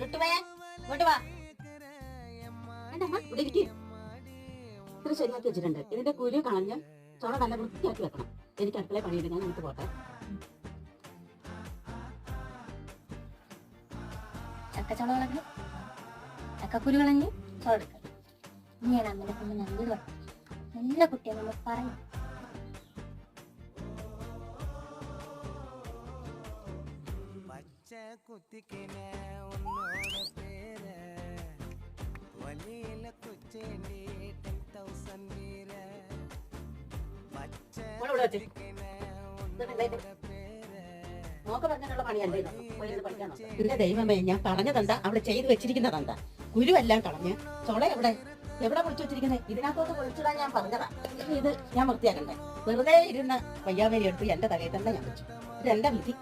ലുട്ടുവേ ഇങ്ങോട്ട് വാ. ഇത്ര ശരിയാക്കി വെച്ചിട്ടുണ്ട്. ഇതിന്റെ കുരു കളഞ്ഞ് ചോള നല്ല വൃത്തിയാക്കി വെക്കണം. എനിക്ക് അടുക്കള പണിയിട്ട് ഞാൻ നമുക്ക് പോട്ടെ. ചക്കച്ചോള കളഞ്ഞു, ചക്കക്കുരു കളഞ്ഞു, ചോള എടുക്കണം. ഇനിയാണ് അമ്മനെ കൊണ്ട് നല്ലത് നല്ല കുട്ടിയെ നമ്മൾ പറയും. നോക്ക പറഞ്ഞിട്ടുള്ള പണിയല്ലേ പഠിക്കണം. എന്റെ ദൈവമേ, ഞാൻ പറഞ്ഞതെന്താ അവിടെ ചെയ്തു വെച്ചിരിക്കുന്നതെന്താ? കുരുവെല്ലാം കളഞ്ഞ് ചോള എവിടെ പൊളിച്ചു വെച്ചിരിക്കുന്നത്? ഇതിനകത്തോട്ട് പൊളിച്ചിടാൻ ഞാൻ പറഞ്ഞതാ. ഇത് ഞാൻ വൃത്തിയാക്കണ്ടേ? വെറുതെ ഇരുന്ന് വയ്യാവേലി എടുത്ത് എന്റെ തലയിൽ തന്നെ ഞാൻ വെച്ചു. ഇത് എന്റെ വിധി.